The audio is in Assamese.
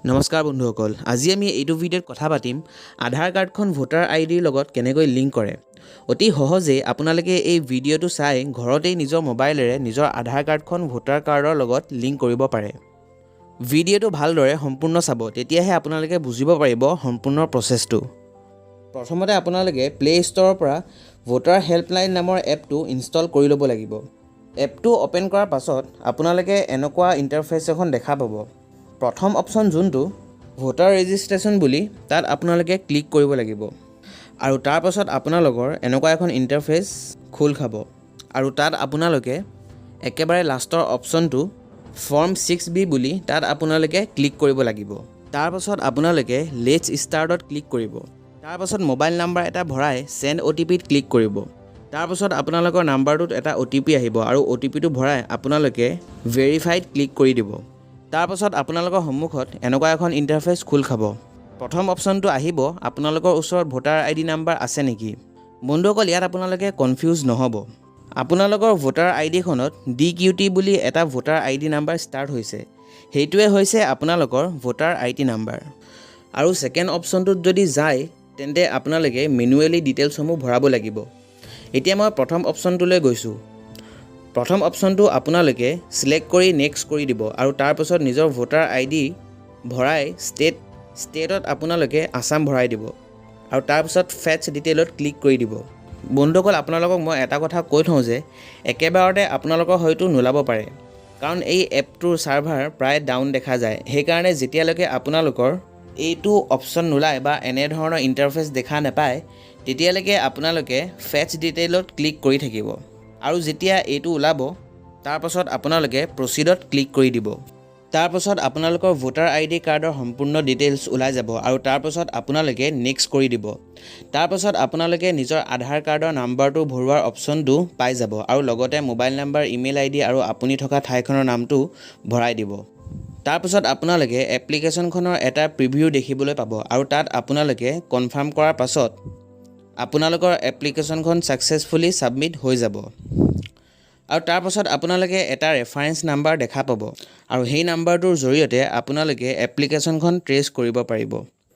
নমস্কাৰ বন্ধুসকল, আজি আমি এইটো ভিডিঅ'ত কথা পাতিম আধাৰ কাৰ্ডখন ভোটাৰ আইডিৰ লগত কেনেকৈ লিংক কৰে। অতি সহজেই আপোনালোকে এই ভিডিঅ'টো চাই ঘৰতেই নিজৰ মোবাইলেৰে নিজৰ আধাৰ কাৰ্ডখন ভোটাৰ কাৰ্ডৰ লগত লিংক কৰিব পাৰে। ভিডিঅ'টো ভালদৰে সম্পূৰ্ণ চাব, তেতিয়াহে আপোনালোকে বুজিব পাৰিব সম্পূৰ্ণ প্ৰচেছটো। প্ৰথমতে আপোনালোকে প্লে ষ্ট'ৰৰ পৰা ভোটাৰ হেল্পলাইন নামৰ এপটো ইনষ্টল কৰি ল'ব লাগিব। এপটো অ'পেন কৰাৰ পাছত আপোনালোকে এনেকুৱা ইণ্টাৰফেচ এখন দেখা পাব। প্ৰথম অপশ্যন যোনটো ভোটাৰ ৰেজিষ্ট্ৰেশ্যন বুলি, তাত আপোনালোকে ক্লিক কৰিব লাগিব আৰু তাৰ পাছত আপোনালোকৰ এনেকুৱা এখন ইণ্টাৰফেচ খোল খাব আৰু তাত আপোনালোকে একেবাৰে লাষ্টৰ অপশ্যনটো ফৰ্ম 6B বুলি তাত আপোনালোকে ক্লিক কৰিব লাগিব। তাৰ পাছত আপোনালোকে লেটছ ষ্টাৰ্টত ক্লিক কৰিব। তাৰ পাছত মোবাইল নাম্বাৰ এটা ভৰাই চেণ্ড OTPত ক্লিক কৰিব। তাৰ পাছত আপোনালোকৰ নাম্বাৰটোত এটা OTP আহিব আৰু OTPটো ভৰাই আপোনালোকে ভেৰিফাইড ক্লিক কৰি দিব। তাৰ পাছত আপোনালোকৰ সন্মুখত এনেকুৱা এখন ইণ্টাৰফেচ খোল খাব। প্ৰথম অপশ্যনটো আহিব আপোনালোকৰ ওচৰত ভোটাৰ আইডি নাম্বাৰ আছে নেকি। বন্ধুসকল, ইয়াত আপোনালোকে কনফিউজ নহ'ব। আপোনালোকৰ ভোটাৰ আইডিখনত DQT বুলি এটা ভোটাৰ আইডি নাম্বাৰ ষ্টাৰ্ট হৈছে, সেইটোৱে হৈছে আপোনালোকৰ ভোটাৰ আইডি নাম্বাৰ। আৰু ছেকেণ্ড অপশ্যনটোত যদি যায় তেন্তে আপোনালোকে মেনুৱেলি ডিটেইলছসমূহ ভৰাব লাগিব। এতিয়া মই প্ৰথম অপশ্যনটোলৈ গৈছোঁ। প্ৰথম অপশ্যনটো আপোনালোকে চিলেক্ট কৰি নেক্সট কৰি দিব আৰু তাৰ পাছত নিজৰ ভোটাৰ আইডি ভৰাই ষ্টেটত আপোনালোকে আসাম ভৰাই দিব আৰু তাৰ পাছত ফেটছ ডিটেইলত ক্লিক কৰি দিব। বন্ধুসকল, আপোনালোকক মই এটা কথা কৈ থওঁ যে একেবাৰতে আপোনালোকৰ হয়তো নোলাব পাৰে, কাৰণ এই এপটোৰ ছাৰ্ভাৰ প্ৰায় ডাউন দেখা যায়। সেইকাৰণে যেতিয়ালৈকে আপোনালোকৰ এইটো অপশ্যন নোলায় বা এনেধৰণৰ ইণ্টাৰফেচ দেখা নাপায়, তেতিয়ালৈকে আপোনালোকে ফেটছ ডিটেইলত ক্লিক কৰি থাকিব আৰু যেতিয়া এইটো ওলাব তাৰ পাছত আপোনালোকে প্ৰচিডত ক্লিক কৰি দিব। তাৰ পাছত আপোনালোকৰ ভোটাৰ আইডি কাৰ্ডৰ সম্পূৰ্ণ ডিটেইলছ ওলাই যাব আৰু তাৰ পাছত আপোনালোকে নেক্সট কৰি দিব। তাৰ পাছত আপোনালোকে নিজৰ আধাৰ কাৰ্ডৰ নাম্বাৰটো ভৰোৱাৰ অপশ্যনটো পাই যাব আৰু লগতে মোবাইল নাম্বাৰ, ইমেইল ID আৰু আপুনি থকা ঠাইখনৰ নামটো ভৰাই দিব। তাৰ পাছত আপোনালোকে এপ্লিকেশ্যনখনৰ এটা প্ৰিভিউ দেখিবলৈ পাব আৰু তাত আপোনালোকে কনফাৰ্ম কৰাৰ পাছত আপোনালোকৰ এপ্লিকেশ্যনখন ছাকচেছফুলি ছাবমিট হৈ যাব আৰু তাৰ পাছত আপোনালোকে এটা ৰেফাৰেঞ্চ নাম্বাৰ দেখা পাব আৰু সেই নাম্বাৰটোৰ জৰিয়তে আপোনালোকে এপ্লিকেশ্যনখন ট্ৰেছ কৰিব পাৰিব।